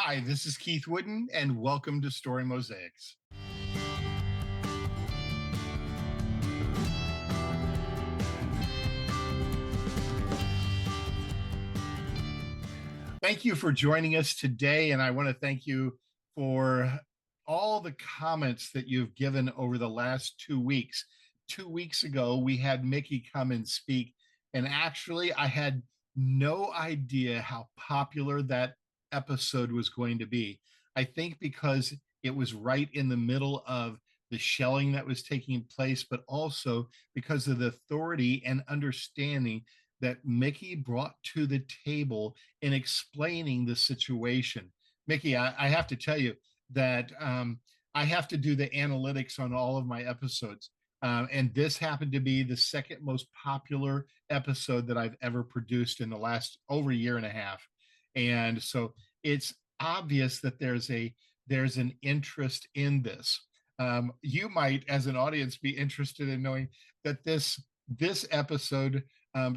Hi, this is Keith Wooden, and welcome to Story Mosaics. Thank you for joining us today, and I want to thank you for all the comments that you've given over the last 2 weeks. 2 weeks ago, we had Mickey come and speak, and actually, I had no idea how popular that episode was going to be. I think because it was right in the middle of the shelling that was taking place, but also because of the authority and understanding that Mickey brought to the table in explaining the situation. Mickey, I have to tell you that I have to do the analytics on all of my episodes. And this happened to be the second most popular episode that I've ever produced in the last over a year and a half. And so it's obvious that there's an interest in this. You might, as an audience, be interested in knowing that this episode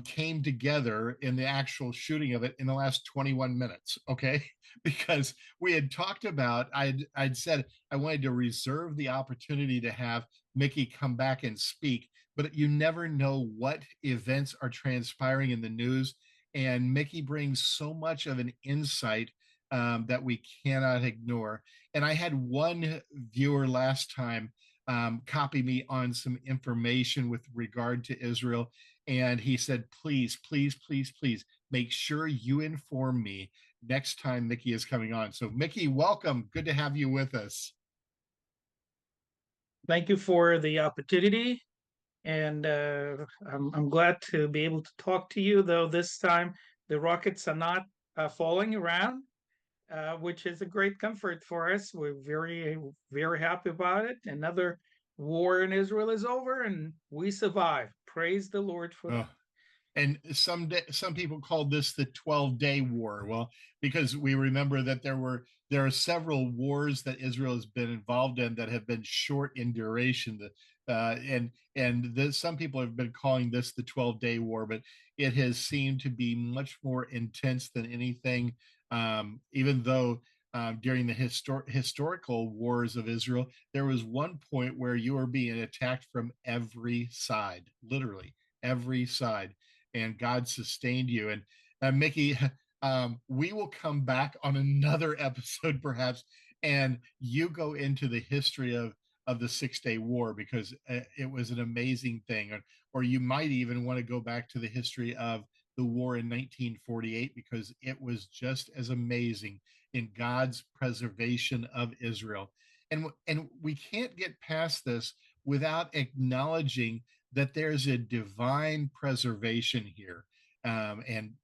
came together in the actual shooting of it in the last 21 minutes. Okay, because we had talked about, I'd said I wanted to reserve the opportunity to have Mickey come back and speak, but you never know what events are transpiring in the news, and Mickey brings so much of an insight that we cannot ignore. And I had one viewer last time copy me on some information with regard to Israel. And he said, please, please, please, please make sure you inform me next time Mickey is coming on. So, Mickey, welcome. Good to have you with us. Thank you for the opportunity, and I'm glad to be able to talk to you. Though this time the rockets are not falling around, which is a great comfort for us. We're very happy about it. Another war in Israel is over, and we survived. Praise the Lord for Oh, that. and some people called this the 12-day war. Well, because we remember that there are several wars that Israel has been involved in that have been short in duration. Some people have been calling this the 12-day war, but it has seemed to be much more intense than anything. Even though during the historical wars of Israel, there was one point where you were being attacked from every side, literally every side, and God sustained you. And Mickey, we will come back on another episode perhaps, and you go into the history of the 6 Day War because it was an amazing thing. Or you might even want to go back to the history of the war in 1948 because it was just as amazing in God's preservation of Israel. And we can't get past this without acknowledging that there's a divine preservation here. And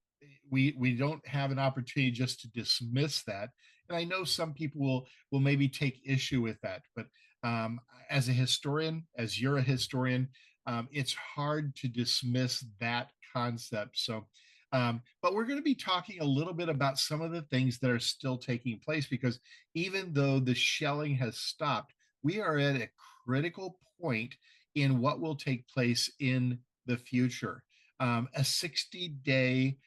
we don't have an opportunity just to dismiss that. And I know some people will maybe take issue with that, but as a historian, as you're a historian, it's hard to dismiss that concept. So, but we're going to be talking a little bit about some of the things that are still taking place because even though the shelling has stopped, we are at a critical point in what will take place in the future. A 60-day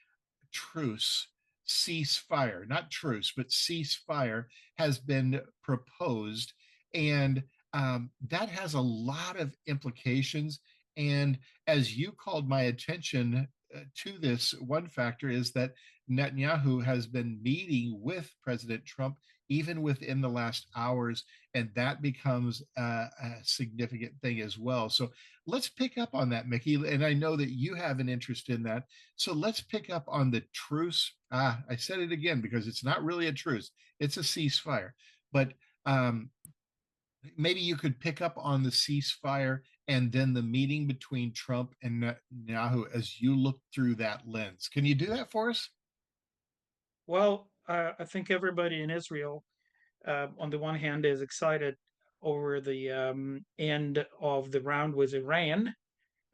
truce, ceasefire, not truce, but ceasefire has been proposed. And that has a lot of implications. And as you called my attention to this, one factor is that Netanyahu has been meeting with President Trump even within the last hours, and that becomes a significant thing as well. So let's pick up on that, Mickey. And I know that you have an interest in that. So let's pick up on the truce. I said it again because it's not really a truce, it's a ceasefire. But maybe you could pick up on the ceasefire and then the meeting between Trump and Netanyahu as you look through that lens. Can you do that for us? Well, I think everybody in Israel, on the one hand, is excited over the end of the round with Iran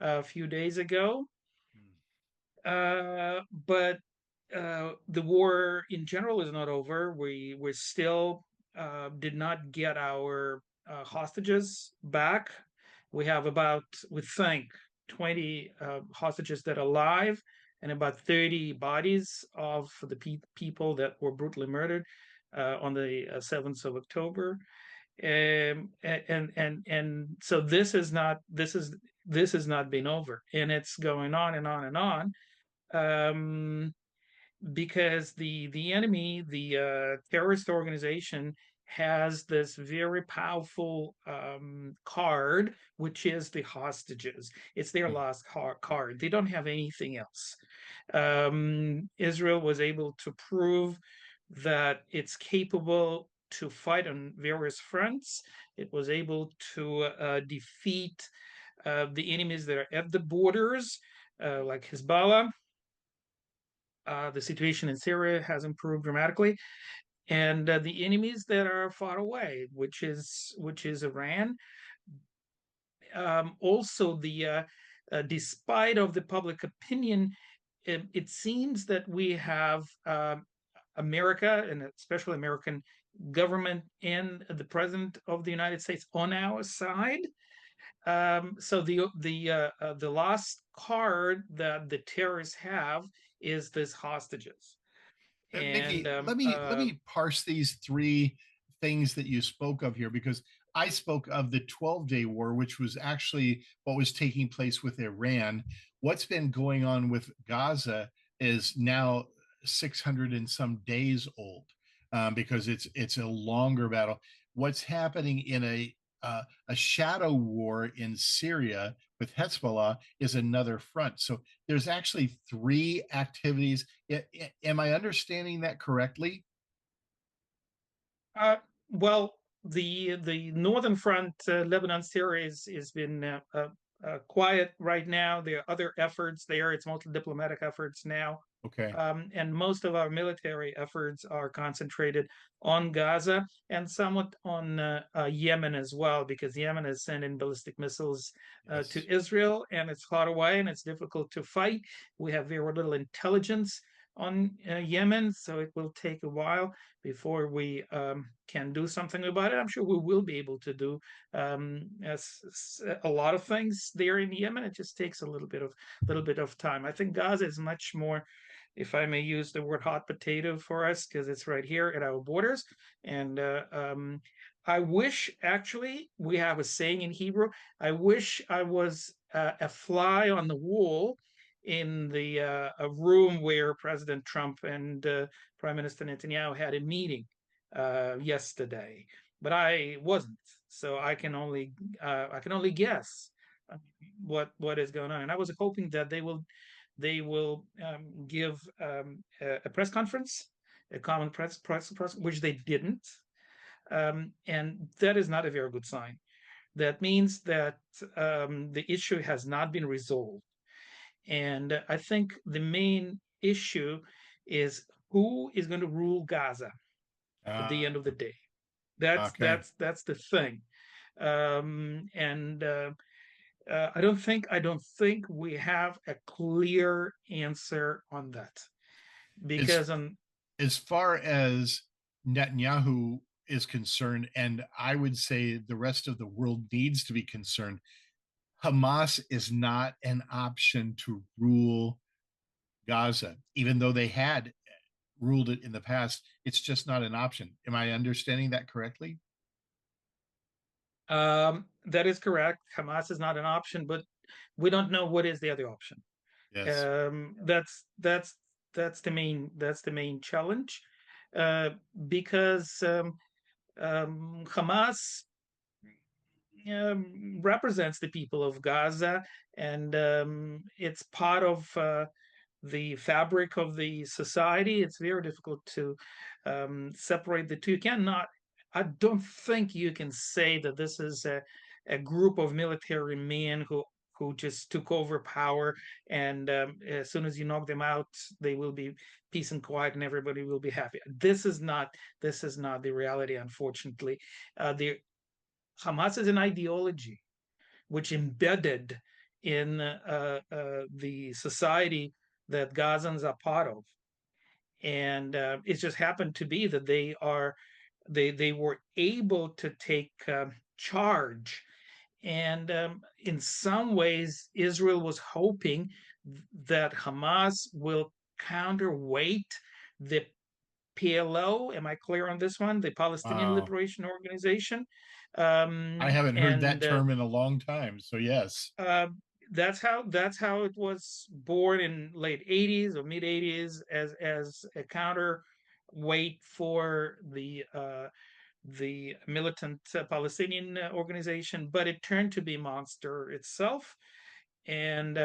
a few days ago. But the war in general is not over. We still did not get our hostages back. We have about, we think, 20 hostages that are alive and about 30 bodies of the people that were brutally murdered. on the 7th of October. And so this has not been over, and it's going on and on and on. Um, because the enemy, the terrorist organization, has this very powerful card, which is the hostages. It's their last card. They don't have anything else. Israel was able to prove that it's capable to fight on various fronts. It was able to defeat the enemies that are at the borders, like Hezbollah. The situation in Syria has improved dramatically, and the enemies that are far away, which is Iran. Also, the despite of the public opinion, it seems that we have America, and especially American government and the president of the United States on our side. So the last card that the terrorists have is this hostages. And Mickey, let me parse these three things that you spoke of here, because I spoke of the 12-day war, which was actually what was taking place with Iran. What's been going on with Gaza is now 600 and some days old, because it's a longer battle. What's happening in a shadow war in Syria with Hezbollah is another front. So there's actually three activities. Am I understanding that correctly? well, the northern front, Lebanon, Syria, has been quiet right now. There are other efforts there. It's mostly diplomatic efforts now. Okay. And most of our military efforts are concentrated on Gaza and somewhat on Yemen as well, because Yemen is sending ballistic missiles Yes. to Israel, and it's far away and it's difficult to fight. We have very little intelligence on Yemen, so it will take a while before we can do something about it. I'm sure we will be able to do a lot of things there in Yemen. It just takes a little bit of time. I think Gaza is much more, if I may use the word, hot potato for us, because it's right here at our borders. And I wish, actually, we have a saying in Hebrew. I wish I was a fly on the wall in the a room where President Trump and Prime Minister Netanyahu had a meeting yesterday, but I wasn't. So I can only guess what is going on. And I was hoping that they will give a press conference, a common press, which they didn't, and that is not a very good sign. That means that the issue has not been resolved, and I think the main issue is who is going to rule Gaza at the end of the Uh, day. That's okay. that's that's the thing. And I don't think we have a clear answer on that, As because on as far as Netanyahu is concerned, and I would say the rest of the world needs to be concerned, Hamas is not an option to rule Gaza, even though they had ruled it in the past. It's just not an option. Am I understanding that correctly? that is correct. Hamas is not an option, but we don't know what is the other option. Yes. That's the main challenge, uh, because Hamas represents the people of Gaza, and it's part of the fabric of the society. It's very difficult to separate the two. You cannot. I don't think you can say that this is a group of military men who just took over power, and as soon as you knock them out, they will be peace and quiet, and everybody will be happy. This is not the reality, unfortunately. The Hamas is an ideology which embedded in the society that Gazans are part of, and it just happened to be that they were able to take charge, and in some ways, Israel was hoping that Hamas will counterweight the PLO. Am I clear on this one? The Palestinian Wow. Liberation Organization. I haven't heard that And term in a long time. So yes. uh, that's how it was born in late 80s or mid 80s as a counterweight for the militant Palestinian organization, but it turned to be monster itself. And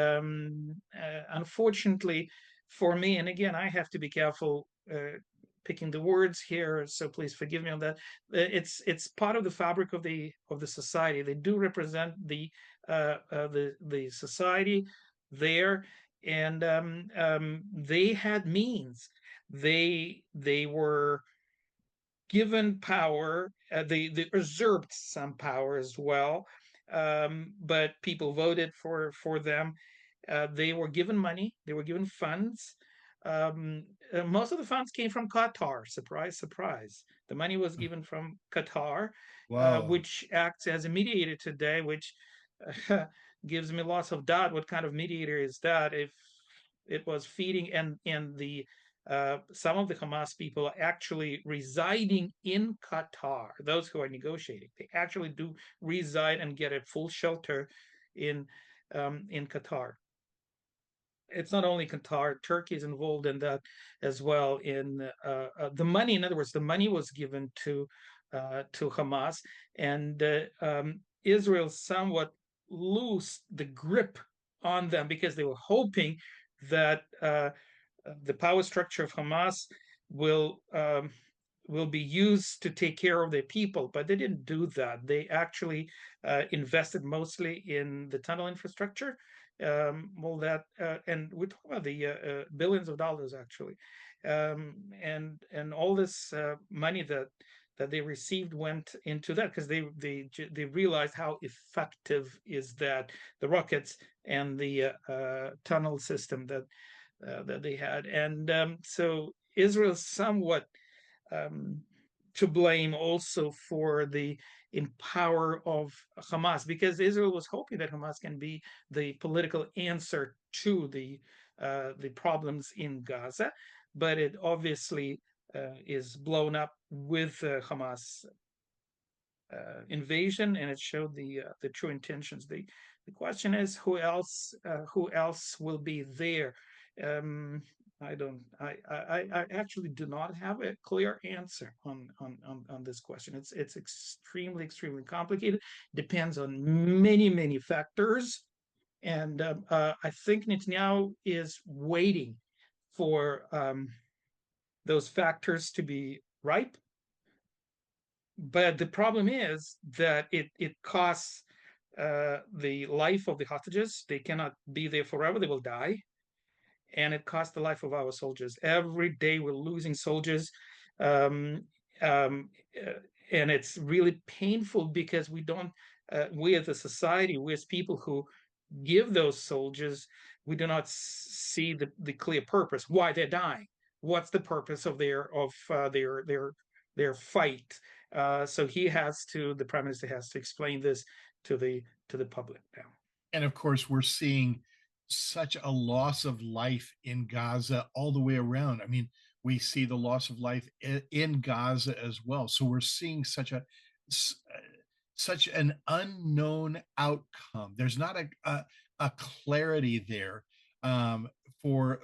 unfortunately for me, and again, I have to be careful picking the words here, so please forgive me on that. It's part of the fabric of the society. They do represent the society there, and they had means. They were given power. They usurped some power as well, but people voted for them. They were given money. They were given funds. Most of the funds came from Qatar. Surprise, surprise. The money was given from Qatar, Whoa. which acts as a mediator today, which gives me lots of doubt. What kind of mediator is that? If it was feeding and the some of the Hamas people are actually residing in Qatar. Those who are negotiating, they actually do reside and get a full shelter in Qatar. It's not only Qatar, Turkey is involved in that as well. In the money, in other words, the money was given to Hamas, and Israel somewhat loosed the grip on them because they were hoping that the power structure of Hamas will will be used to take care of their people, but they didn't do that. They actually invested mostly in the tunnel infrastructure. Well, that and we're talking about the billions of dollars actually, and all this money that they received went into that because they realized how effective is that the rockets and the tunnel system that they had, and so Israel somewhat um, to blame also for the in power of Hamas because Israel was hoping that Hamas can be the political answer to the problems in Gaza, but it obviously is blown up with Hamas invasion, and it showed the true intentions. The question is who else will be there. Um, I don't. I actually do not have a clear answer on this question. It's extremely complicated. Depends on many factors, and I think Netanyahu is waiting for those factors to be ripe, but the problem is that it costs the life of the hostages. They cannot be there forever; they will die, and it costs the life of our soldiers. Every day we're losing soldiers, um, um, uh, and it's really painful because we don't. We as a society, we as people who give those soldiers, we do not see the clear purpose why they're dying. What's the purpose of their fight? So the prime minister has to explain this to the public now. And of course, we're seeing such a loss of life in Gaza all the way around. I mean, we see the loss of life in Gaza as well. So we're seeing such an unknown outcome. There's not a clarity there for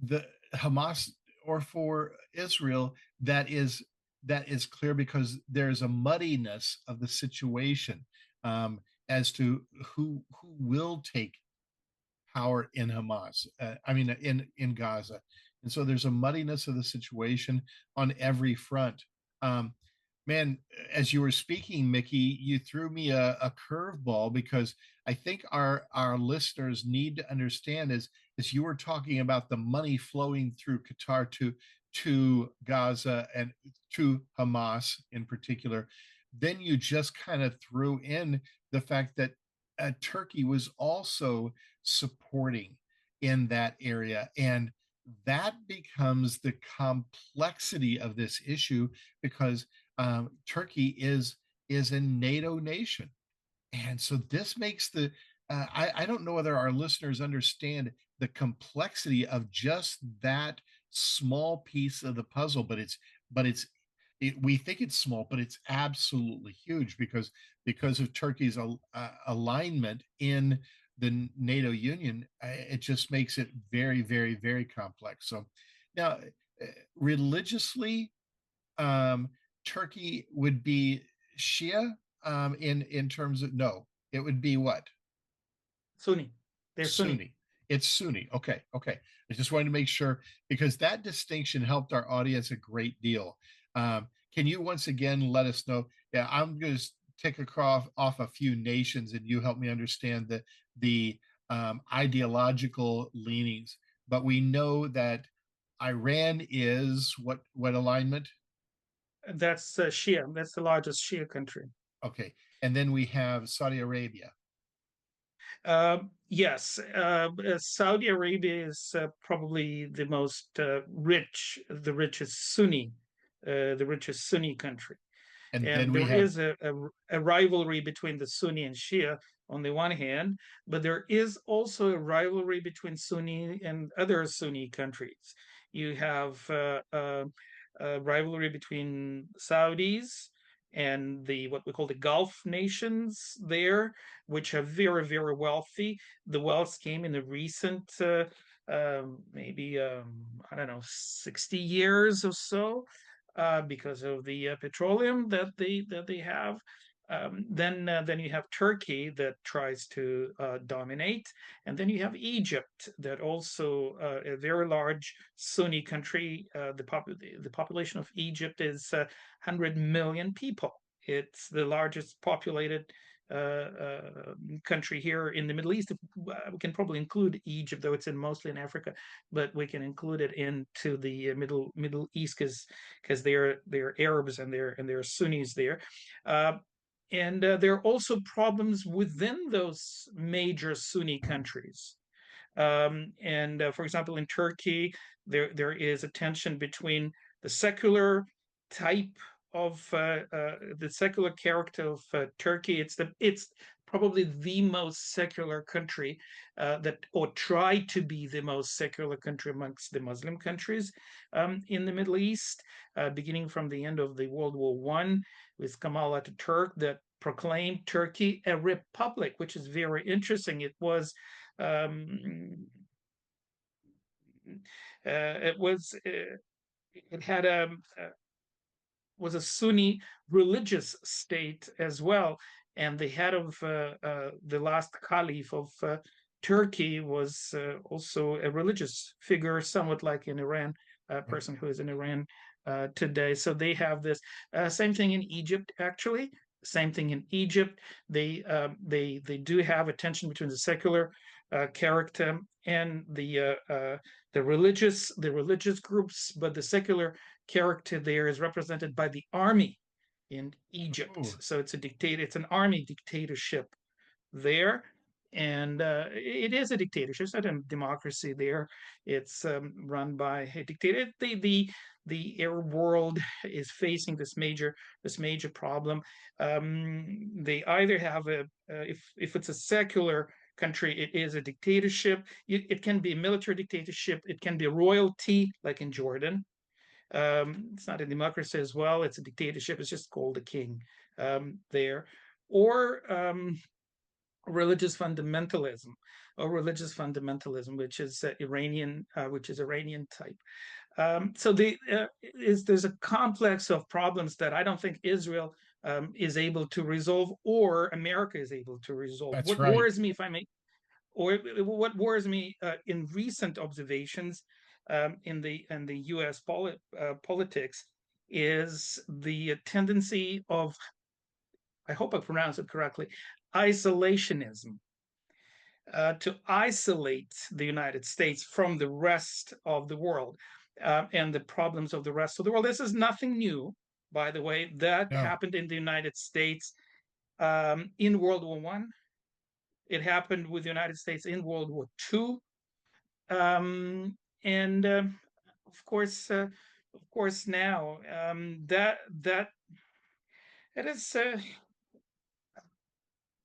the Hamas or for Israel that is clear because there's a muddiness of the situation as to who will take power in Hamas. I mean, in Gaza, and so there's a muddiness of the situation on every front. Um, Man, as you were speaking, Mickey, you threw me a curveball because I think our listeners need to understand as you were talking about the money flowing through Qatar to Gaza and to Hamas in particular, then you just kind of threw in the fact that Turkey was also supporting in that area. And that becomes the complexity of this issue because Turkey is a NATO nation, and so this makes I don't know whether our listeners understand the complexity of just that small piece of the puzzle, but we think it's small, but it's absolutely huge because of Turkey's alignment in the NATO Union. It just makes it very, very, very complex. So now, religiously, um, Turkey would be Shia, in terms of, no, it would be what? Sunni. They're Sunni. Sunni. It's Sunni. Okay, okay. I just wanted to make sure because that distinction helped our audience a great deal. Can you once again let us know? Yeah, I'm going to take across off a few nations, and you help me understand the ideological leanings. But we know that Iran is what alignment? That's Shia. That's the largest Shia country. Okay, and then we have Saudi Arabia. Yes, Saudi Arabia is probably the most rich, the richest Sunni country. And then And we there have, is a rivalry between the Sunni and Shia on the one hand, but there is also a rivalry between Sunni and other Sunni countries. You have a rivalry between Saudis and the what we call the Gulf nations there, which are very, very wealthy. The wealth came in the recent maybe I don't know 60 years or so because of the petroleum that they have. Then you have Turkey that tries to dominate, and then you have Egypt that also a very large Sunni country. The population of Egypt is 100 million people. It's the largest populated country here in the Middle East. We can probably include Egypt, though it's mostly in Africa, but we can include it into the Middle East because they're Arabs and they're Sunnis there. And there are also problems within those major Sunni countries. And for example, in Turkey, there is a tension between the secular type of the secular character of Turkey. It's probably the most secular country that, or try to be the most secular country amongst the Muslim countries in the Middle East, beginning from the end of the World War One with Kemal Ataturk that proclaimed Turkey a republic, which is very interesting. Um, it was it had a was a Sunni religious state as well, and the head of the last caliph of Turkey was also a religious figure, somewhat like in Iran, a person okay. who is in Iran today. So they have this same thing in Egypt, actually. Same thing in Egypt. They do have a tension between the secular character and the religious groups, but the secular character there is represented by the army in Egypt. Ooh, So it's an army dictatorship there. And it is a dictatorship. It's not a democracy there. It's run by a dictator. The Arab world is facing this major problem. They either have if it's a secular country, it is a dictatorship. It can be a military dictatorship. It can be a royalty, like in Jordan. It's not a democracy as well. It's a dictatorship. It's just called a king there. Or religious fundamentalism, which is Iranian type. So there's a complex of problems that I don't think Israel is able to resolve, or America is able to resolve. that's What right. worries me, if I may, or what worries me in recent observations in the U.S. Politics is the tendency of, I hope I pronounce it correctly, isolationism, to isolate the United States from the rest of the world and the problems of the rest of the world. This is nothing new, by the way. That No, happened in the United States in World War One. It happened with the United States in World War Two, and of course, now that it is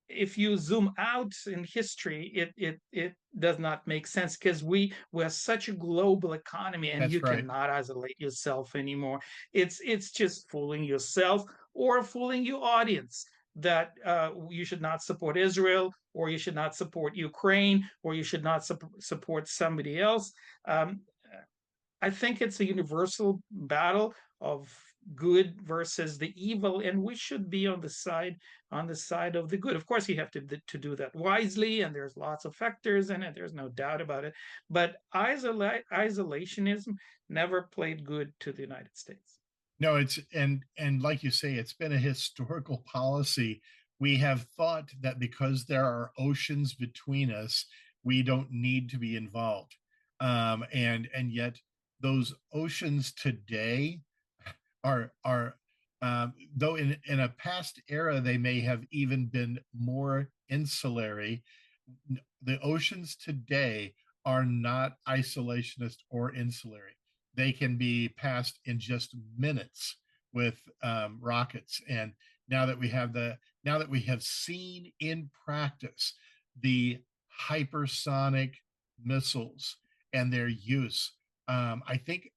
if you zoom out in history, it does not make sense because we're such a global economy, and you That's right. cannot isolate yourself anymore. It's just fooling yourself or fooling your audience that you should not support Israel, or you should not support Ukraine, or you should not support somebody else. Um, I think it's a universal battle of good versus the evil, and we should be on the side of the good. Of course, you have to do that wisely, and there's lots of factors in it. There's no doubt about it. But isolationism never played good to the United States. No, it's and like you say, it's been a historical policy. We have thought that because there are oceans between us, we don't need to be involved. And yet those oceans today are though in a past era they may have even been more insulary. The oceans today are not isolationist or insulary. They can be passed in just minutes with rockets. And now that we have seen in practice the hypersonic missiles and their use, I think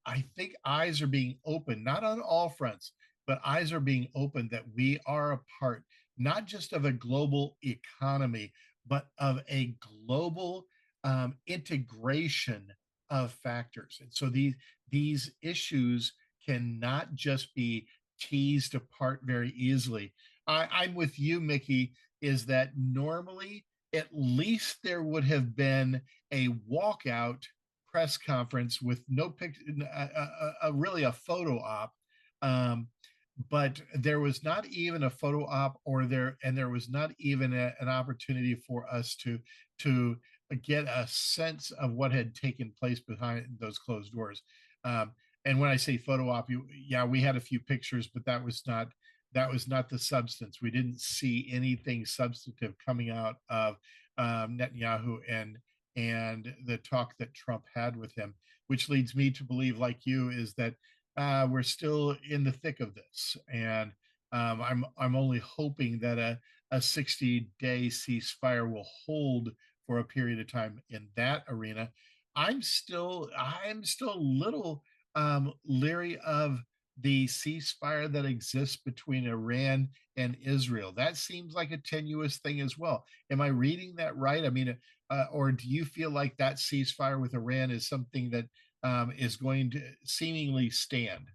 eyes are being opened, not on all fronts, but eyes are being opened that we are a part not just of a global economy, but of a global integration of factors. And so these issues cannot just be teased apart very easily. I'm with you, Mickey, is that normally at least there would have been a walkout press conference with no picture, really a photo op. Um, but there was not even a photo op, and there was not even an opportunity for us to get a sense of what had taken place behind those closed doors. Um, and when I say photo op, yeah, we had a few pictures, but that was not the substance. We didn't see anything substantive coming out of Netanyahu and the talk that Trump had with him, which leads me to believe, like you, is that we're still in the thick of this, and I'm only hoping that a 60-day ceasefire will hold for a period of time in that arena. I'm still a little leery of the ceasefire that exists between Iran and Israel. That seems like a tenuous thing as well. Am I reading that right? I mean, or do you feel like that ceasefire with Iran is something that is going to seemingly stand?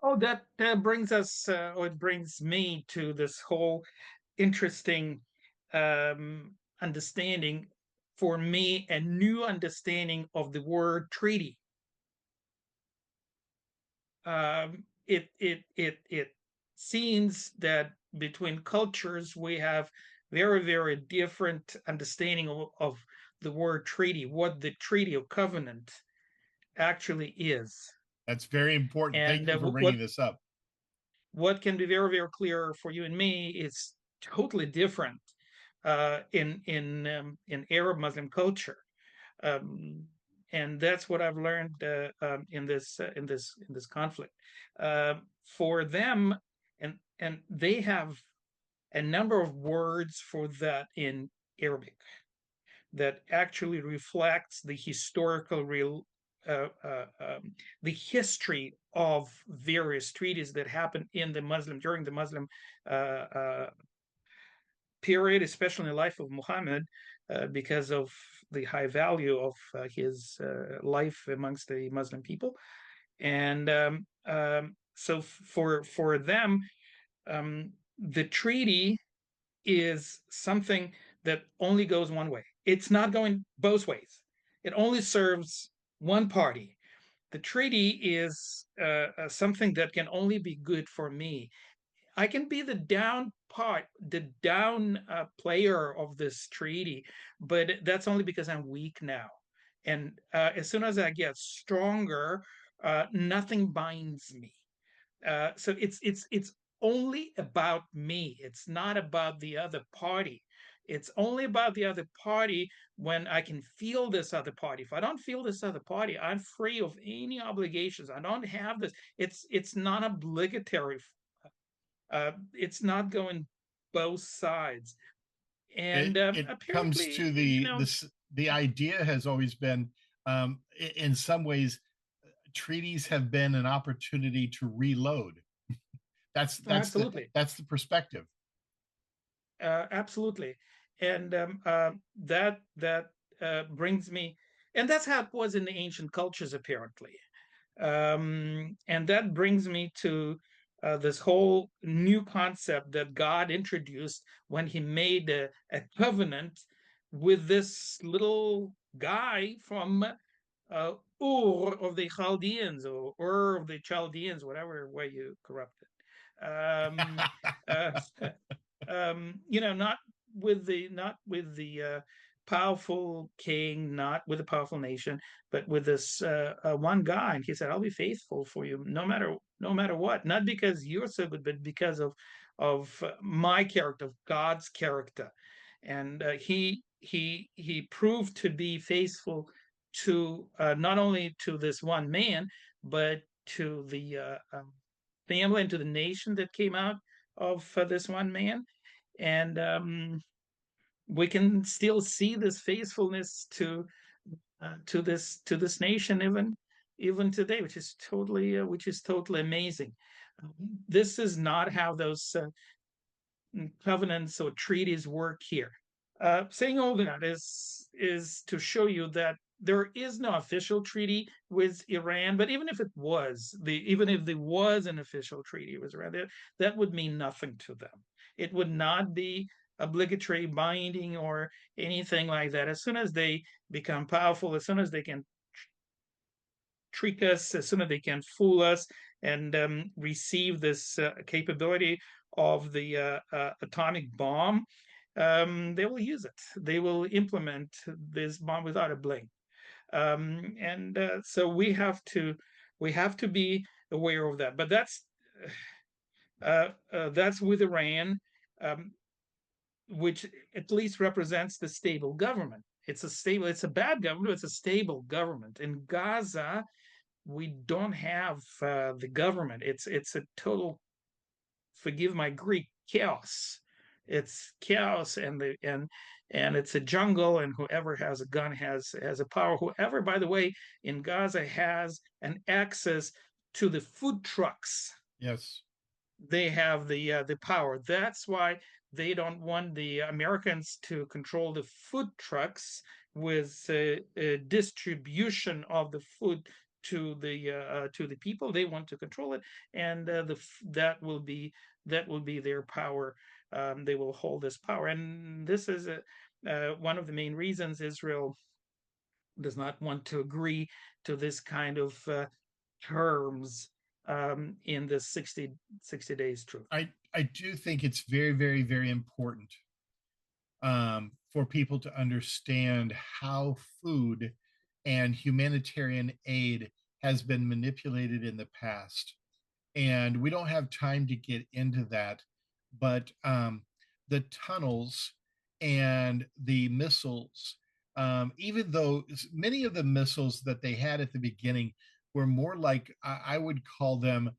Oh, that brings us, or it brings me to this whole interesting understanding, for me, a new understanding of the word treaty. It seems that between cultures we have very, very different understanding of the word treaty, what the treaty of covenant actually is. That's very important. Thank And you for bringing this up. what can be very, very clear for you and me is totally different in Arab Muslim culture. Um, and that's what I've learned in this conflict. For them, and they have a number of words for that in Arabic that actually reflects the historical real the history of various treaties that happened in the Muslim during the Muslim period, especially in the life of Muhammad, because of the high value of his life amongst the Muslim people. And so for them, the treaty is something that only goes one way. It's not going both ways. It only serves one party. The treaty is something that can only be good for me. I can be the down part, the down player of this treaty, but that's only because I'm weak now. And as soon as I get stronger, nothing binds me. So it's only about me. It's not about the other party. It's only about the other party when I can feel this other party. If I don't feel this other party, I'm free of any obligations. I don't have this. It's not obligatory. It's not going. both sides. it And it comes apparently, to the idea has always been, in some ways, treaties have been an opportunity to reload. that's oh, that's the absolutely, that's the perspective. absolutely, and that brings me, and that's how it was in the ancient cultures, apparently. And that brings me to this whole new concept that God introduced when he made a covenant with this little guy from Ur of the Chaldeans, or Ur of the Chaldeans, whatever way you corrupt it. Uh, not with the powerful king, not with a powerful nation, but with this one guy. And he said, "I'll be faithful for you, no matter what. Not because you're so good, but because of my character, of God's character." And he proved to be faithful to not only to this one man, but to the family and to the nation that came out of this one man. And we can still see this faithfulness to this nation, even today, which is totally amazing. This is not how those covenants or treaties work here. Saying all that is to show you that there is no official treaty with Iran. But even if there was an official treaty with Iran, that would mean nothing to them. It would not be obligatory, binding, or anything like that. As soon as they become powerful, as soon as they can trick us, as soon as they can fool us and receive this capability of the atomic bomb, they will use it. They will implement this bomb without a blink. And so we have to be aware of that. But that's with Iran, um, which at least represents the stable government. It's a bad government, it's a stable government. In Gaza, we don't have the government. It's a total, forgive my Greek, chaos. It's chaos, and it's a jungle, and whoever has a gun has a power. Whoever, by the way, in Gaza has an access to the food trucks, Yes. they have the power. That's why they don't want the Americans to control the food trucks with distribution of the food to the people. They want to control it, and that will be their power. They will hold this power, and this is one of the main reasons Israel does not want to agree to this kind of terms in the 60 days truce. I do think it's very, very, very important, for people to understand how food and humanitarian aid has been manipulated in the past. And we don't have time to get into that, but the tunnels and the missiles, even though many of the missiles that they had at the beginning were more like, I would call them,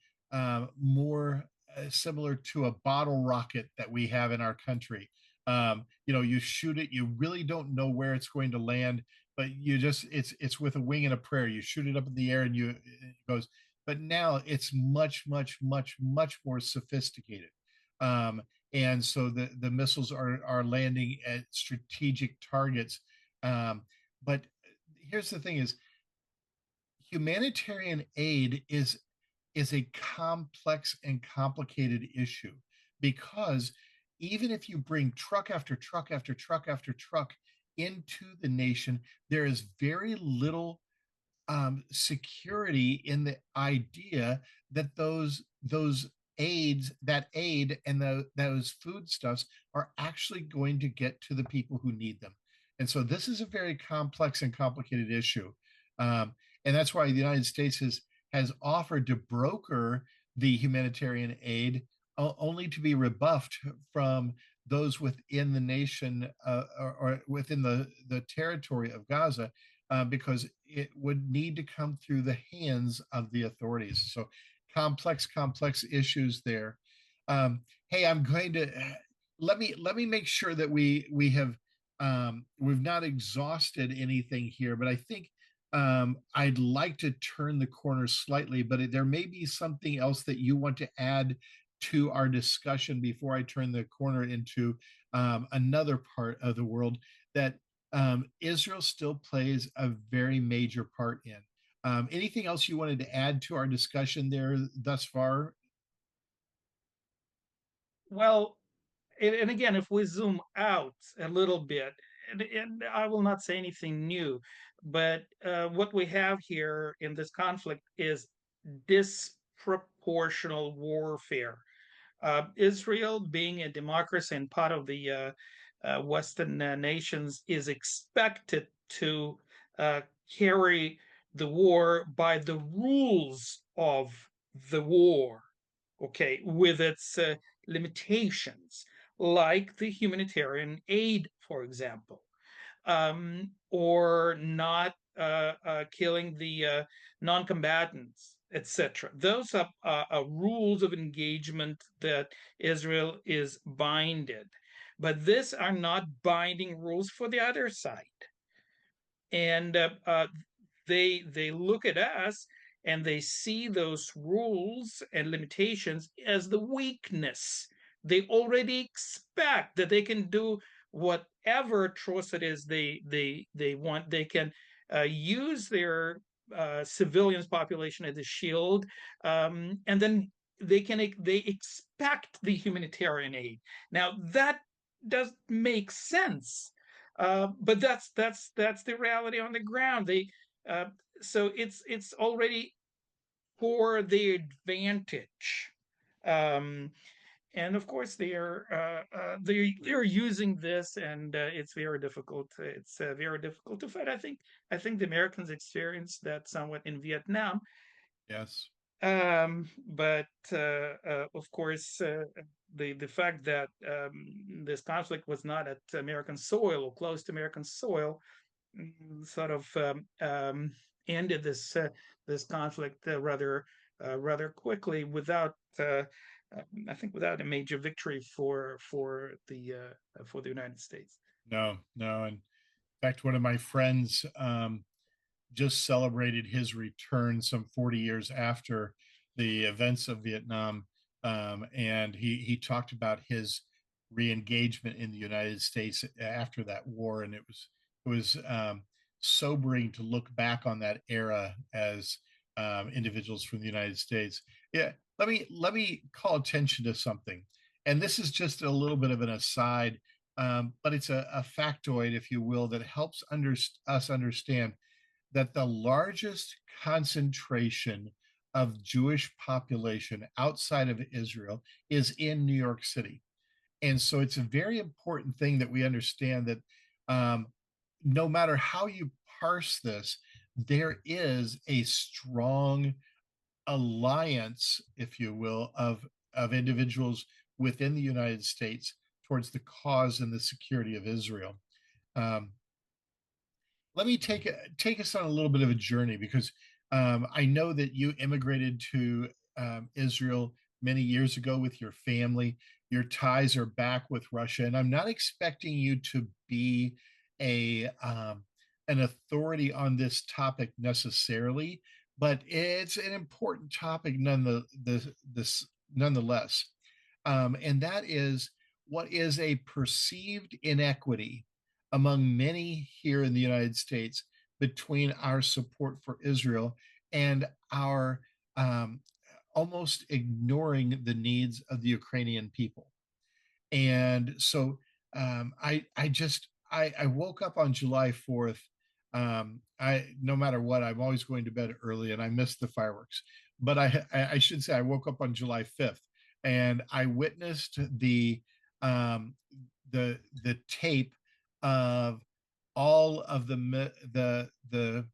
more similar to a bottle rocket that we have in our country. You shoot it, you really don't know where it's going to land, but it's with a wing and a prayer. You shoot it up in the air and it goes. But now it's much, much, much, much more sophisticated. Um, and so the missiles are landing at strategic targets. But here's the thing: is humanitarian aid is a complex and complicated issue, because even if you bring truck after truck after truck after truck into the nation, there is very little security in the idea that that aid and those foodstuffs are actually going to get to the people who need them. And so this is a very complex and complicated issue. And that's why the United States has offered to broker the humanitarian aid, only to be rebuffed from those within the nation, or within the territory of Gaza, because it would need to come through the hands of the authorities. So complex issues there. Hey, I'm going to let me make sure that we have we've not exhausted anything here, but I think I'd like to turn the corner slightly, but there may be something else that you want to add to our discussion before I turn the corner into another part of the world that Israel still plays a very major part in. Anything else you wanted to add to our discussion there thus far? Well, and again, if we zoom out a little bit, and I will not say anything new, but what we have here in this conflict is disproportional warfare. Israel, being a democracy and part of the Western nations, is expected to uh, carry the war by the rules of the war, okay, with its limitations, like the humanitarian aid, for example, or not killing the non-combatants, etc. Those are rules of engagement that Israel is binded, but these are not binding rules for the other side. And they look at us and they see those rules and limitations as the weakness. They already expect that they can do whatever atrocities they want. They can use their civilians population as a shield, and then they expect the humanitarian aid. Now that does make sense, but that's the reality on the ground. They uh, so it's already for their advantage, um, and of course they're using this, and it's very difficult. It's very difficult to fight. I think the Americans experienced that somewhat in Vietnam, Yes. but of course, the fact that this conflict was not at American soil or close to American soil sort of ended this conflict rather quickly I think without a major victory for the United States. No, no. And in fact, one of my friends just celebrated his return some 40 years after the events of Vietnam. And he talked about his re-engagement in the United States after that war. And it was sobering to look back on that era as individuals from the United States. Yeah, let me call attention to something. And this is just a little bit of an aside, but it's a factoid, if you will, that helps us understand that the largest concentration of Jewish population outside of Israel is in New York City. And so it's a very important thing that we understand that um, no matter how you parse this, there is a strong alliance, if you will, of individuals within the United States towards the cause and the security of Israel. Um, Let me take us on a little bit of a journey because I know that you immigrated to Israel many years ago with your family. Your ties are back with Russia, and I'm not expecting you to be a an authority on this topic necessarily, but it's an important topic nonetheless. And that is what is a perceived inequity among many here in the United States between our support for Israel and our almost ignoring the needs of the Ukrainian people. And so I woke up on July 4th. I no matter what, I'm always going to bed early, and I missed the fireworks. But I should say I woke up on July 5th, and I witnessed um, the tape of all of the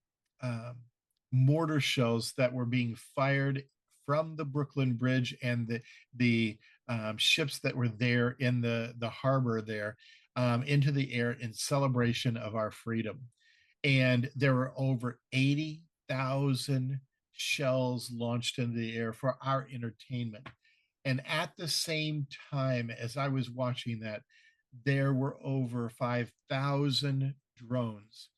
mortar shells that were being fired from the Brooklyn Bridge and the ships that were there in the harbor there into the air in celebration of our freedom. And there were over 80,000 shells launched into the air for our entertainment. And at the same time as I was watching that, there were over 5,000 drones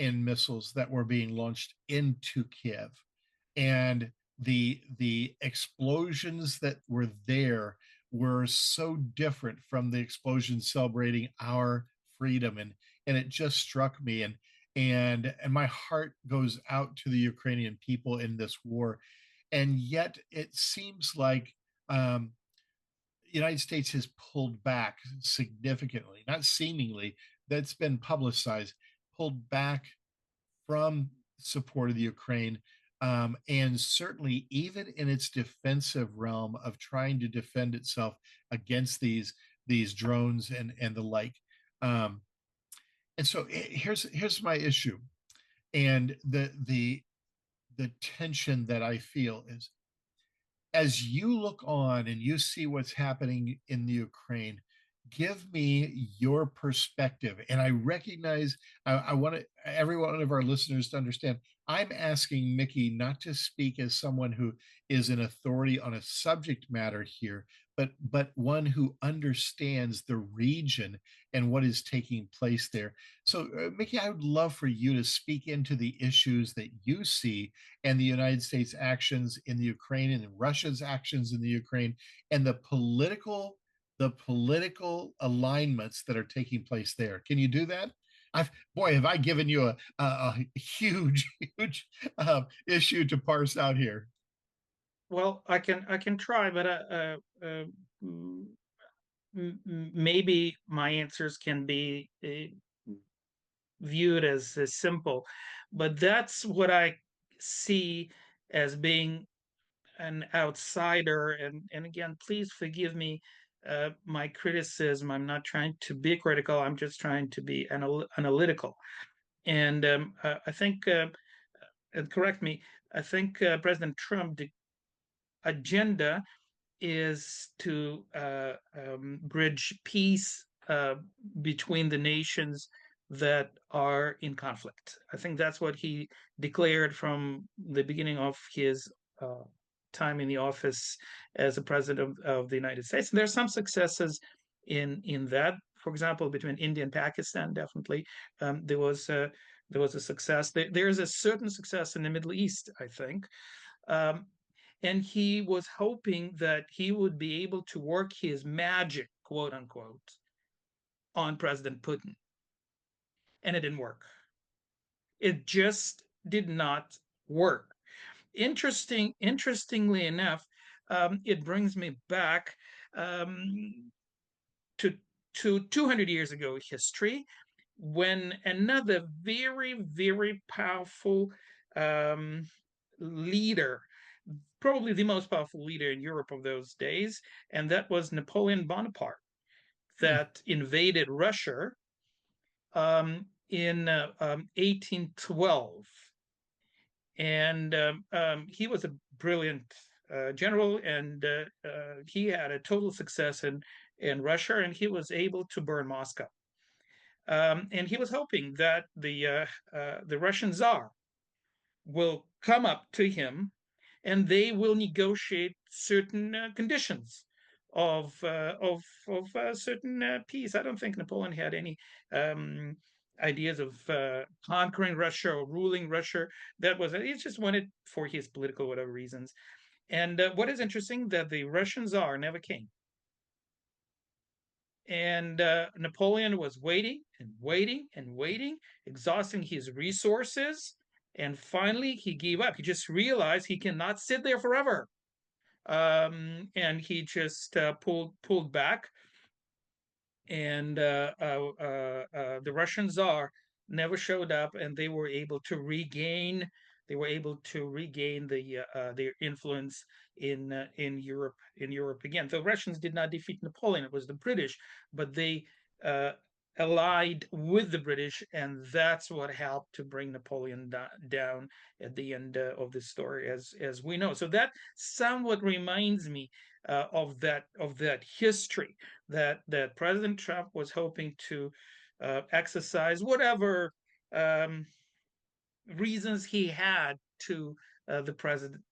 and missiles that were being launched into Kiev. And the explosions that were there were so different from the explosions celebrating our freedom. And it just struck me. And my heart goes out to the Ukrainian people in this war. And yet it seems like um, the United States has pulled back significantly, not seemingly, that's been publicized, pulled back from support of the Ukraine. And certainly, even in its defensive realm of trying to defend itself against these drones and the like. Um, and so here's my issue, and the tension that I feel is as you look on and you see what's happening in the Ukraine, give me your perspective. And I recognize I want every one of our listeners to understand I'm asking Mickey not to speak as someone who is an authority on a subject matter here, but one who understands the region and what is taking place there. So, Mickey, I would love for you to speak into the issues that you see and the United States actions in the Ukraine and Russia's actions in the Ukraine and the political alignments that are taking place there. Can you do that? Boy, have I given you a huge, huge issue to parse out here. Well, I can try, but mm, maybe my answers can be viewed as simple, but that's what I see as being an outsider. And again, please forgive me my criticism. I'm not trying to be critical. I'm just trying to be analytical. And I think, and correct me, I think President Trump, the agenda is to bridge peace between the nations that are in conflict. I think that's what he declared from the beginning of his uh, time in the office as a president of the United States. And there are some successes in that. For example, between India and Pakistan, definitely there was a success. There's a certain success in the Middle East, I think. Um, and he was hoping that he would be able to work his magic, quote unquote, on President Putin. And it didn't work. It just did not work. Interestingly enough, it brings me back to 200 years ago history, when another very powerful um, leader, probably the most powerful leader in Europe of those days, and that was Napoleon Bonaparte, Hmm. that invaded Russia in 1812. And he was a brilliant general, and he had a total success in Russia, and he was able to burn Moscow. And he was hoping that the Russian Tsar will come up to him and they will negotiate certain conditions of certain peace. I don't think Napoleon had any um, ideas of conquering Russia or ruling Russia. That was he just wanted for his political whatever reasons. And what is interesting that the Russian Tsar never came. And Napoleon was waiting and waiting and waiting, exhausting his resources. And finally, he gave up. He just realized he cannot sit there forever. And he just pulled back. And the Russian Tsar never showed up, and they were able to regain their influence in Europe again. The Russians did not defeat Napoleon; it was the British, but they uh, allied with the British, and that's what helped to bring Napoleon down at the end of the story, as we know. So that somewhat reminds me of that history that President Trump was hoping to exercise whatever um, reasons he had to the president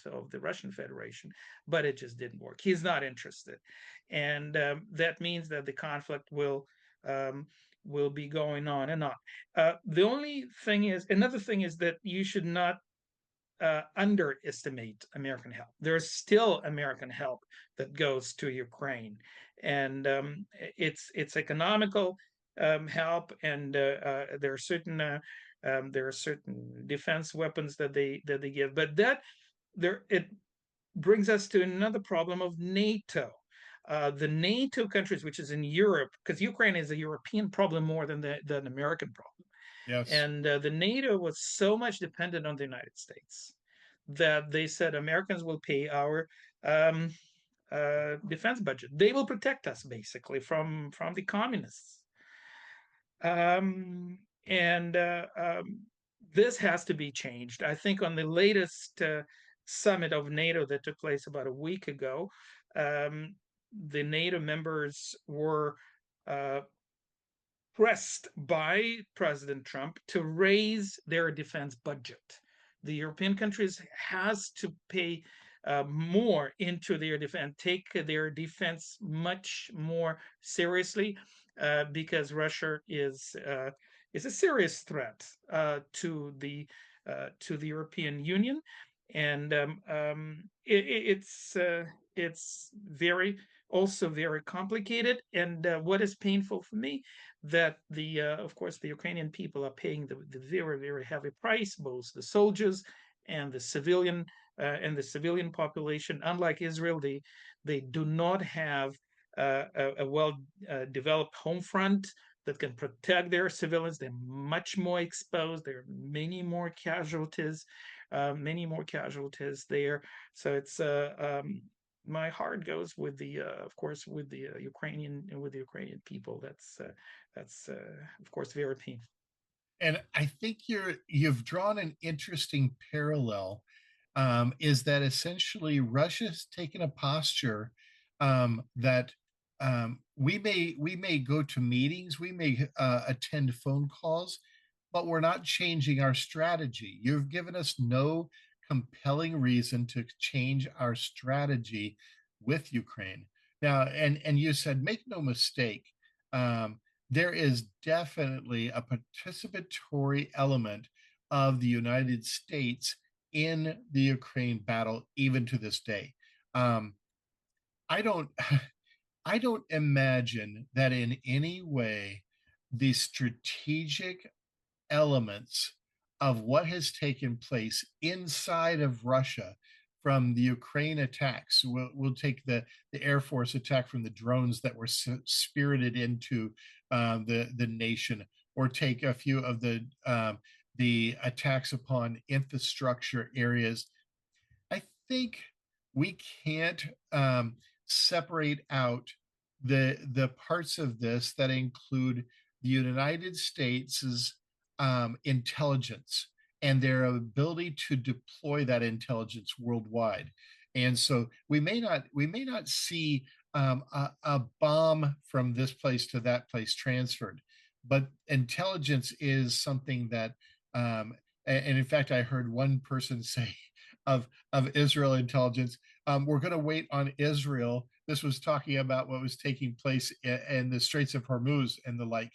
of the Russian Federation, but it just didn't work. He's not interested, and that means that the conflict um, will be going on and on. The only thing is, another thing is that you should not underestimate American help. There's still American help that goes to Ukraine, and it's economical help, and there are certain defense weapons that they give, but that there it brings us to another problem of NATO. The NATO countries, which is in Europe, because Ukraine is a European problem more than the American problem, Yes. and the NATO was so much dependent on the United States that they said Americans will pay our um, defense budget. They will protect us basically from the communists. And this has to be changed. I think on the latest summit of NATO that took place about a week ago, um, the NATO members were uh, pressed by President Trump to raise their defense budget. The European countries has to pay more into their defense, take their defense much more seriously, because Russia is a serious threat to the European Union, and it's very also very complicated. And what is painful for me, that the of course the Ukrainian people are paying the very very heavy price, both the soldiers and the civilian population. Unlike Israel, they do not have a well developed home front that can protect their civilians. They're much more exposed. There are many more casualties there. So it's my heart goes with the of course with the Ukrainian people. That's of course very painful. And I think you've drawn an interesting parallel. Is that essentially Russia's taken a posture that we may go to meetings, we may attend phone calls, but we're not changing our strategy. You've given us no compelling reason to change our strategy with Ukraine. Now, and you said, make no mistake, there is definitely a participatory element of the United States in the Ukraine battle, even to this day. I don't, I don't imagine that in any way the strategic elements of what has taken place inside of Russia from the Ukraine attacks. We'll take the Air Force attack from the drones that were spirited into the nation, or take a few of the attacks upon infrastructure areas. I think we can't separate out the parts of this that include the United States's intelligence and their ability to deploy that intelligence worldwide. And so we may not see a bomb from this place to that place transferred, but intelligence is something that and in fact, I heard one person say of Israel intelligence, we're going to wait on Israel. This was talking about what was taking place in the Straits of Hormuz and the like.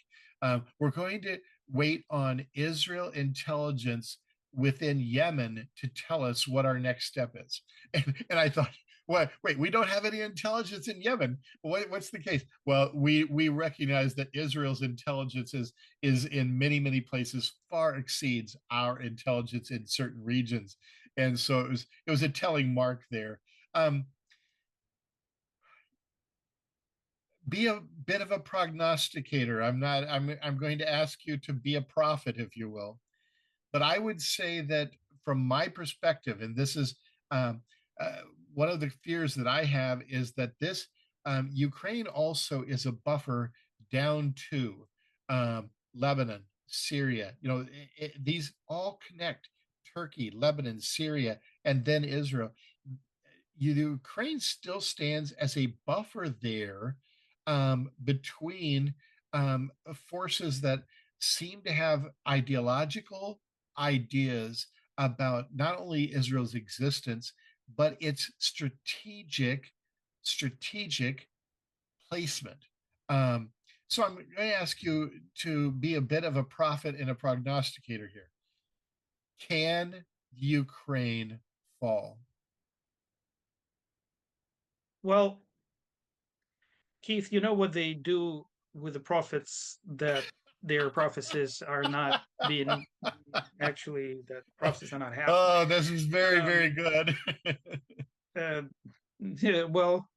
We're going to wait on Israel intelligence within Yemen to tell us what our next step is. And I thought, what? Wait, we don't have any intelligence in Yemen. What's the case? Well, we recognize that Israel's intelligence is in many places far exceeds our intelligence in certain regions, and so it was a telling mark there. Um, be a bit of a prognosticator. I'm not. I'm going to ask you to be a prophet, if you will. But I would say that from my perspective, and this is um, uh, one of the fears that I have, is that this Ukraine also is a buffer down to Lebanon, Syria. These all connect: Turkey, Lebanon, Syria, and then Israel. Ukraine still stands as a buffer there between forces that seem to have ideological ideas about not only Israel's existence, but its strategic placement. Um, so I'm going to ask you to be a bit of a prophet and a prognosticator here. Can Ukraine fall? Well, Keith, you know what they do with the prophets, that their prophecies are not being actually, that prophecies are not happening. Oh, this is very, very Um, good. uh, yeah, well,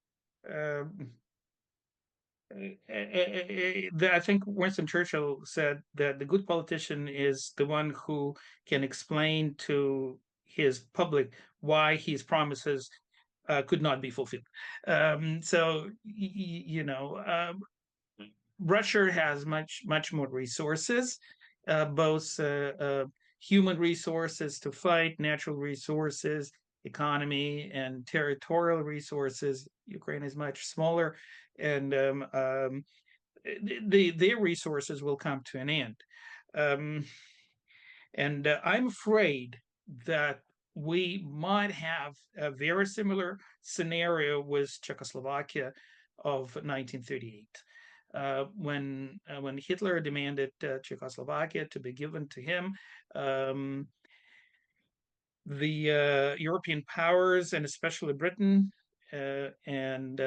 uh, I think Winston Churchill said that the good politician is the one who can explain to his public why his promises could not be fulfilled. So, Russia has much more resources, both human resources to fight, natural resources, economy, and territorial resources. Ukraine is much smaller, and their resources will come to an end. Um, and I'm afraid that we might have a very similar scenario with Czechoslovakia of 1938. When Hitler demanded Czechoslovakia to be given to him, um, the European powers, and especially Britain, and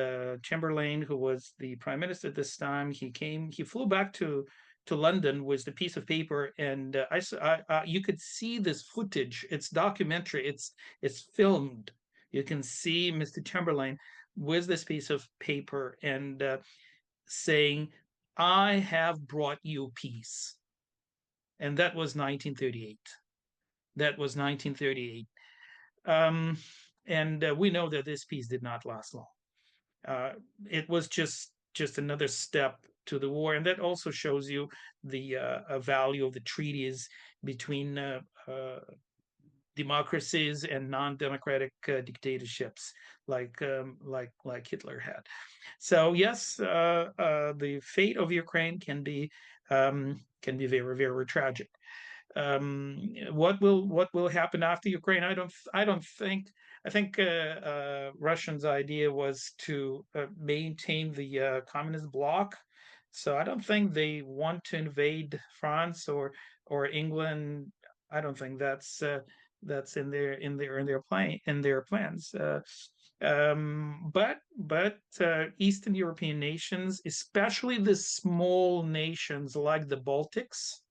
Chamberlain, who was the prime minister at this time, he flew back to London with the piece of paper, and you could see this footage. It's documentary. It's filmed. You can see Mr. Chamberlain with this piece of paper and saying, "I have brought you peace," and that was 1938. That was 1938. Um, and we know that this peace did not last long. Uh, it was just another step to the war, and that also shows you the value of the treaties between democracies and non-democratic dictatorships like Hitler had. So yes, the fate of Ukraine can be very, very tragic. What will happen after Ukraine? I don't think. I think Russians' idea was to maintain the communist bloc. So I don't think they want to invade France or England. I don't think that's in their plans. But Eastern European nations, especially the small nations like the Baltics,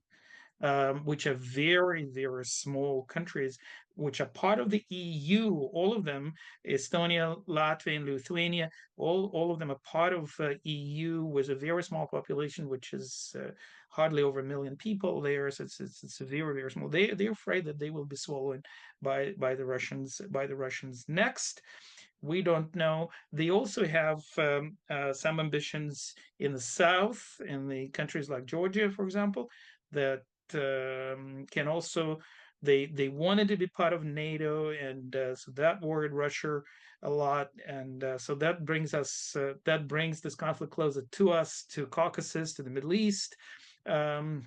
which are very, very small countries, which are part of the EU. All of them, Estonia, Latvia, and Lithuania, all of them are part of EU with a very small population, which is hardly over 1 million people there. So it's a very, very small. They're afraid that they will be swallowed by the Russians next. We don't know. They also have some ambitions in the south, in the countries like Georgia, for example, that can also, they wanted to be part of NATO, and so that worried Russia a lot, and so that brings this conflict closer to us, to Caucasus, to the Middle East, um,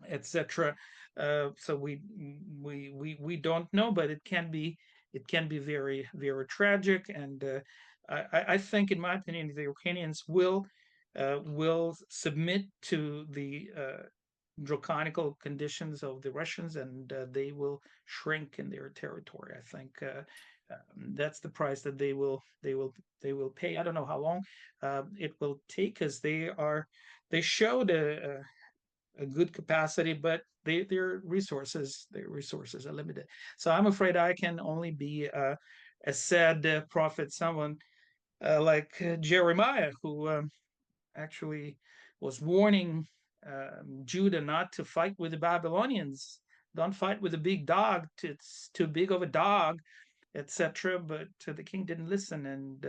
etc. So we don't know, but it can be very, very tragic, and I think, in my opinion, the Ukrainians will submit to the draconical conditions of the Russians, and they will shrink in their territory. I think that's the price that they will pay. I don't know how long it will take, as they showed a good capacity, but their resources are limited. So I'm afraid I can only be a sad prophet, someone like Jeremiah, who actually was warning Judah not to fight with the Babylonians. Don't fight with a big dog. It's too big of a dog, etc. But the king didn't listen, and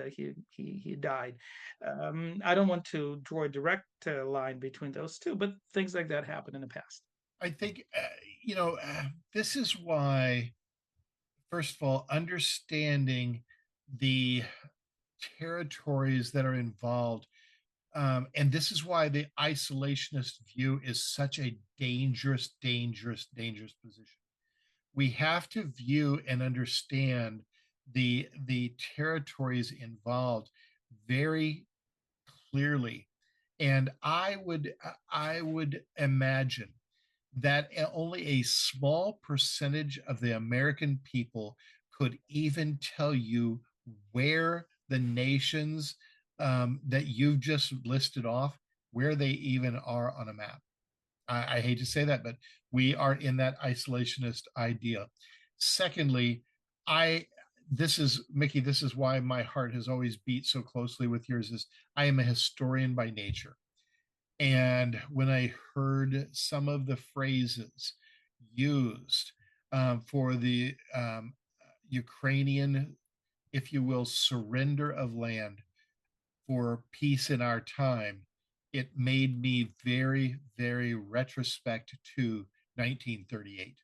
he died. I don't want to draw a direct line between those two, but things like that happened in the past. I think, this is why, first of all, understanding the territories that are involved. And this is why the isolationist view is such a dangerous, dangerous, dangerous position. we have to view and understand the territories involved very clearly. And I would imagine that only a small percentage of the American people could even tell you where the nations that you've just listed off, where they even are on a map. I hate to say that, but we are in that isolationist idea. Secondly, I this is Mickey, this is why my heart has always beat so closely with yours, is I am a historian by nature. And when I heard some of the phrases used for the Ukrainian, if you will, surrender of land for peace in our time, it made me very, very retrospect to 1938.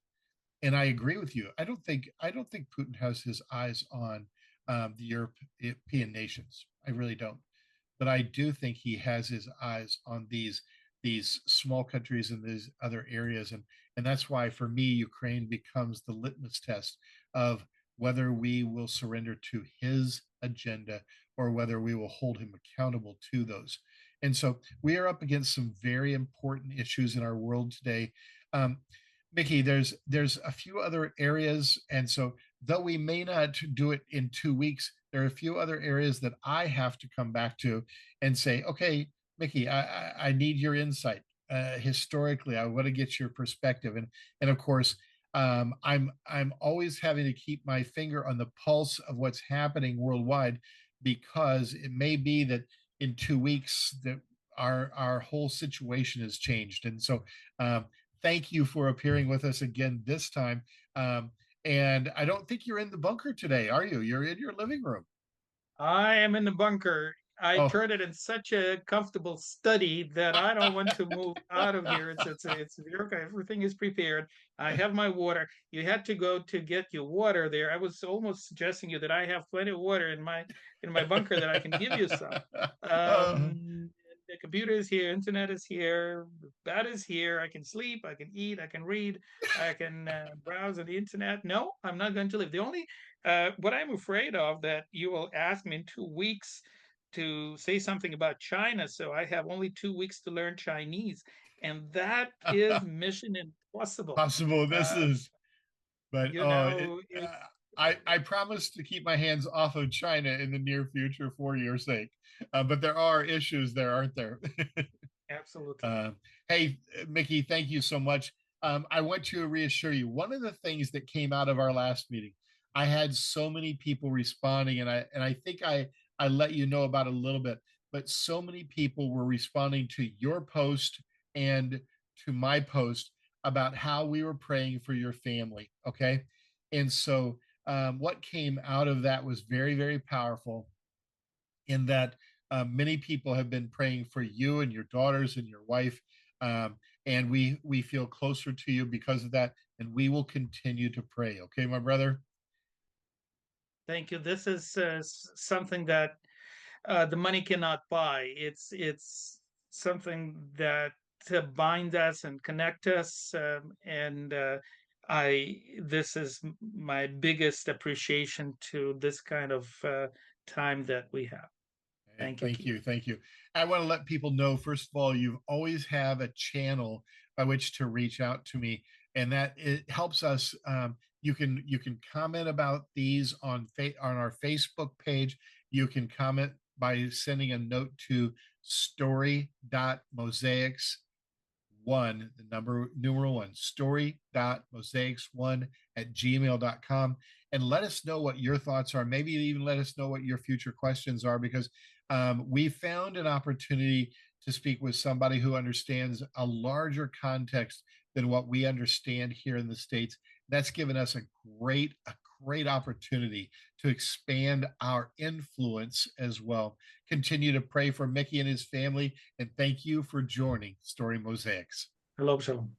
And I agree with you. I don't think Putin has his eyes on the European nations. I really don't. But I do think he has his eyes on these small countries in these other areas, and that's why for me Ukraine becomes the litmus test of whether we will surrender to his agenda or whether we will hold him accountable to those. And so we are up against some very important issues in our world today. Um, Mickey, there's a few other areas, and so though we may not do it in 2 weeks, there are a few other areas that I have to come back to and say, okay, Mickey, I need your insight. Historically, I want to get your perspective, and of course, I'm always having to keep my finger on the pulse of what's happening worldwide, because it may be that in 2 weeks that our whole situation has changed, and so thank you for appearing with us again this time. And I don't think you're in the bunker today, are you? You're in your living room. I am in the bunker. I Oh, turned it in such a comfortable study that I don't want to move out of here. It's okay. Everything is prepared. I have my water. You had to go to get your water there. I was almost suggesting you that I have plenty of water in my bunker that I can give you some. uh, The computer is here, internet is here, bed is here. I can sleep, I can eat, I can read, I can browse on the internet. No, I'm not going to leave. The only what I'm afraid of that you will ask me in 2 weeks to say something about China, so I have only 2 weeks to learn Chinese, and that is mission impossible. possible this Uh, is, but you know, I promise to keep my hands off of China in the near future for your sake. But there are issues there, aren't there? absolutely. Uh, hey, Mickey, thank you so much. I want to reassure you, one of the things that came out of our last meeting, I had so many people responding, and I think I let you know about it a little bit, but so many people were responding to your post and to my post about how we were praying for your family. Okay. And so what came out of that was very, very powerful, in that many people have been praying for you and your daughters and your wife. And we feel closer to you because of that. And we will continue to pray. Okay, my brother? Thank you. This is something that the money cannot buy. It's something that to bind us and connect us, and I this is my biggest appreciation to this kind of time that we have. Hey, Thank you, thank Keith. you. Thank you. I want to let people know, first of all, you always have a channel by which to reach out to me, and that it helps us. You can comment about these on on our Facebook page. You can comment by sending a note to story.mosaics1, the number numeral one, story.mosaics1 at gmail.com, and let us know what your thoughts are. Maybe even let us know what your future questions are, because we found an opportunity to speak with somebody who understands a larger context than what we understand here in the States. That's given us a great opportunity to expand our influence as well. Continue to pray for Mickey and his family, and thank you for joining Story Mosaics. Hello, Shalom.